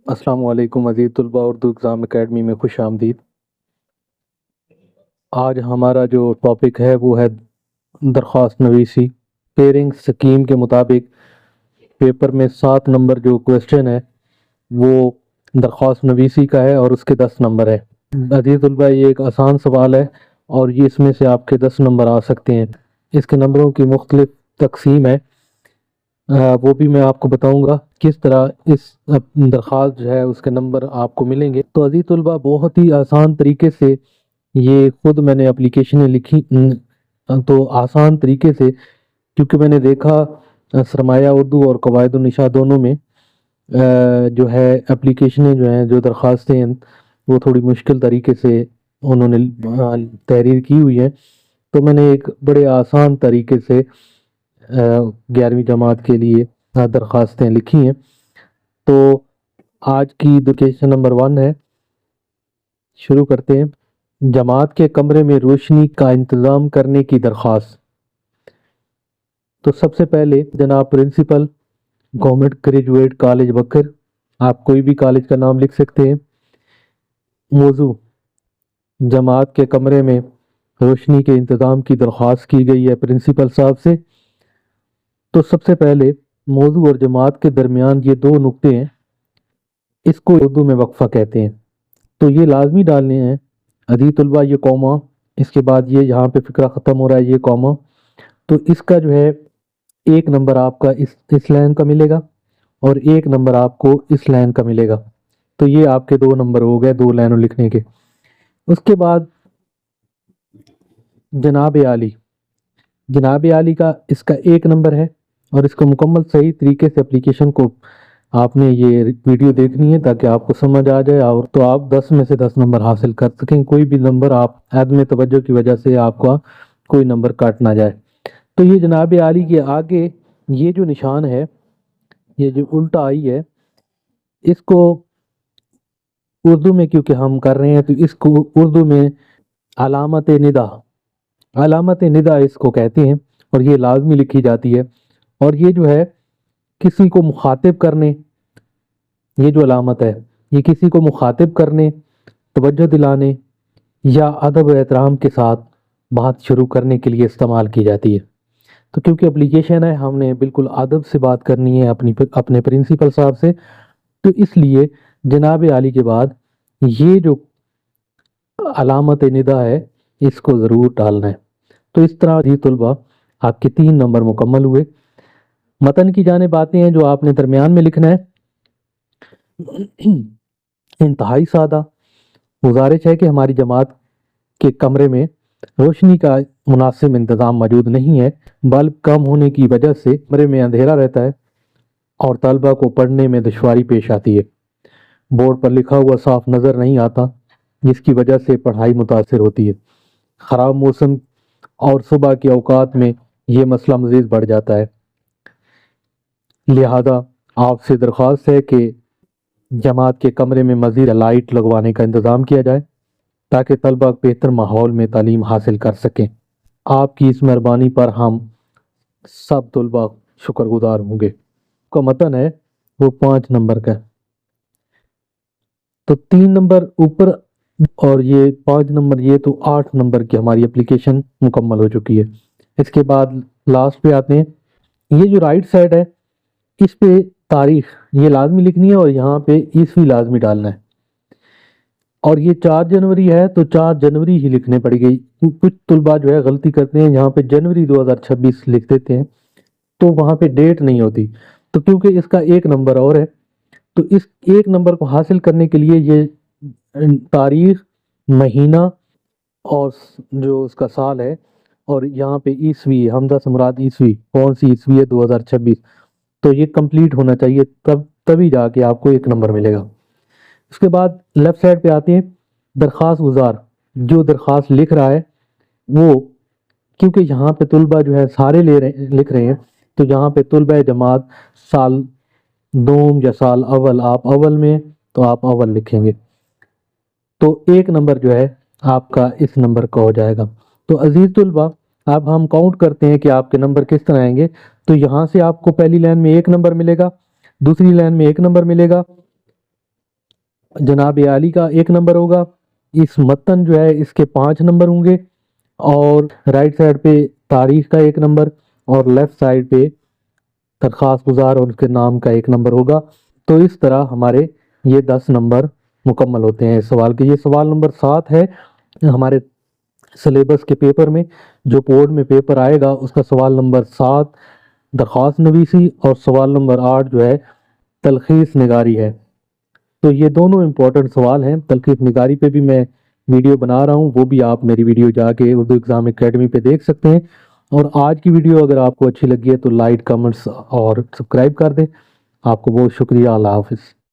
अस्सलाम वालेकुम अज़ीज़ तलबा, उर्दू एग्ज़ाम अकेडमी में खुश आमदीद। आज हमारा जो टॉपिक है वो है दरख्वास्त नवीसी। पेयरिंग स्कीम के मुताबिक पेपर में 7 नंबर जो क्वेश्चन है वो दरख्वास्त नवीसी का है और उसके 10 नंबर है। अज़ीज़ तलबा, ये एक आसान सवाल है और ये इसमें से आपके 10 नंबर आ सकते हैं। इसके नंबरों की मुख्तलिफ तकसीम है, वो भी मैं आपको बताऊंगा किस तरह इस दरख्वास्त जो है उसके नंबर आपको मिलेंगे। तो अज़ीज़ तलबा, बहुत ही आसान तरीके से ये खुद मैंने एप्लीकेशनें लिखी, तो आसान तरीके से, क्योंकि मैंने देखा सरमाया उर्दू और कवायद निशा दोनों में जो है एप्लीकेशनें जो हैं, जो दरख्वास्तें हैं, वो थोड़ी मुश्किल तरीके से उन्होंने तहरीर की हुई है। तो मैंने एक बड़े आसान तरीके से 11वीं जमात के लिए दरख्वास्तें लिखी हैं। तो आज की क्वेश्चन नंबर 1 है, शुरू करते हैं। जमात के कमरे में रोशनी का इंतज़ाम करने की दरख्वास्त। तो सबसे पहले जनाब प्रिंसिपल, गवर्नमेंट ग्रेजुएट कॉलेज बकर, आप कोई भी कॉलेज का नाम लिख सकते हैं। मौजू, जमात के कमरे में रोशनी के इंतज़ाम की दरख्वास्त की गई है प्रिंसिपल साहब से। तो सबसे पहले मौजू और जमात के दरमियान ये 2 नुक्ते हैं, इसको उर्दू में वक्फा कहते हैं। तो ये लाजमी डालने हैं अज़ीज़ तलबा, ये कॉमा, इसके बाद ये यहाँ पे फिक्रा ख़त्म हो रहा है, ये कॉमा। तो इसका जो है 1 नंबर आपका इस लाइन का मिलेगा और 1 नंबर आपको इस लाइन का मिलेगा। तो ये आपके 2 नंबर हो गए 2 लाइनों लिखने के। उसके बाद जनाब आली, जनाब आली का इसका 1 नंबर है और इसको मुकम्मल सही तरीके से एप्लीकेशन को आपने ये वीडियो देखनी है ताकि आपको समझ आ जाए, और तो आप 10 में से 10 नंबर हासिल कर सकें। कोई भी नंबर आप अदम तवज्जो की वजह से आपका कोई नंबर काट ना जाए। तो ये जनाब आली के आगे ये जो निशान है, ये जो उल्टा आई है, इसको उर्दू में क्योंकि हम कर रहे हैं तो इसको उर्दू में अलामत निदा, अलामत निदा इसको कहते हैं और ये लाजमी लिखी जाती है। और ये जो है किसी को मुखातिब करने, ये जो अलामत है ये किसी को मुखातिब करने, तवज्जो दिलाने या अदब व एहतराम के साथ बात शुरू करने के लिए इस्तेमाल की जाती है। तो क्योंकि एप्लीकेशन है, हमने बिल्कुल अदब से बात करनी है अपने प्रिंसिपल साहब से, तो इसलिए जनाब आली के बाद ये जो अलामत निदा है इसको ज़रूर डालना है। तो इस तरह जी तलबा, आपके 3 नंबर मुकम्मल हुए। मतन की जानिब आते हैं, जो आपने दरमियान में लिखना है। इंतहाई सादा, गुजारिश है कि हमारी जमात के कमरे में रोशनी का मुनासिब इंतज़ाम मौजूद नहीं है। बल्ब कम होने की वजह से कमरे में अंधेरा रहता है और तलबा को पढ़ने में दुश्वारी पेश आती है। बोर्ड पर लिखा हुआ साफ नज़र नहीं आता, जिसकी वजह से पढ़ाई मुतासर होती है। ख़राब मौसम और सुबह के औकात में ये मसला मज़ीद बढ़ जाता है। लिहाजा आपसे दरख्वास्त है कि जमात के कमरे में मज़ीद लाइट लगवाने का इंतज़ाम किया जाए ताकि तलबा बेहतर माहौल में तालीम हासिल कर सकें। आपकी इस मेहरबानी पर हम सब तलबा शुक्रगुजार होंगे। का मतन है वो 5 नंबर का, तो 3 नंबर ऊपर और ये 5 नंबर, ये तो 8 नंबर की हमारी एप्लीकेशन मुकम्मल हो चुकी है। इसके बाद लास्ट पे आते हैं। ये जो राइट साइड है इस पे तारीख ये लाजमी लिखनी है और यहाँ पे ईस्वी लाजमी डालना है। और ये 4 जनवरी है तो 4 जनवरी ही लिखने पड़ेगी। कुछ तलबा जो है गलती करते हैं, यहाँ पे जनवरी 2026 लिख देते हैं तो वहाँ पे डेट नहीं होती। तो क्योंकि इसका 1 नंबर और है, तो इस 1 नंबर को हासिल करने के लिए ये तारीख, महीना और जो उसका साल है, और यहाँ पे ईस्वी, हमजा से मुराद ईस्वी, कौन सी ईस्वी है, 2026। तो ये कंप्लीट होना चाहिए, तभी जाके आपको 1 नंबर मिलेगा। उसके बाद लेफ्ट साइड पे आते हैं। दरख्वास्त गुजार, जो दरख्वास्त लिख रहा है वो, क्योंकि यहाँ पे तुलबा जो है सारे लिख रहे हैं, तो यहाँ पे तुलबा जमात साल दोम या साल अव्वल, आप अव्वल में तो आप अव्वल लिखेंगे। तो 1 नंबर जो है आपका इस नंबर का हो जाएगा। तो अजीज तुलबा, अब हम काउंट करते हैं कि आपके नंबर किस तरह आएंगे। तो यहाँ से आपको पहली लाइन में 1 नंबर मिलेगा, दूसरी लाइन में 1 नंबर मिलेगा, جناب عالی کا 1 نمبر ہوگا، اس متن جو ہے اس کے 5 نمبر ہوں گے، اور رائٹ سائڈ پہ تاریخ کا 1 نمبر، اور لیفٹ سائڈ پہ درخواست گزار اور اس کے نام کا 1 نمبر ہوگا۔ تو اس طرح ہمارے یہ 10 نمبر مکمل ہوتے ہیں اس سوال کے۔ یہ سوال نمبر 7 ہے ہمارے سلیبس کے پیپر میں، جو بورڈ میں پیپر آئے گا اس کا سوال نمبر 7 درخواست نویسی، اور سوال نمبر 8 جو ہے تلخیص نگاری ہے۔ تو یہ دونوں امپورٹنٹ سوال ہیں۔ تلخیص نگاری پہ بھی میں ویڈیو بنا رہا ہوں، وہ بھی آپ میری ویڈیو جا کے اردو ایگزام اکیڈمی پہ دیکھ سکتے ہیں۔ اور آج کی ویڈیو اگر آپ کو اچھی لگی ہے تو لائک، کمنٹس اور سبسکرائب کر دیں۔ آپ کو بہت شکریہ۔ اللہ حافظ۔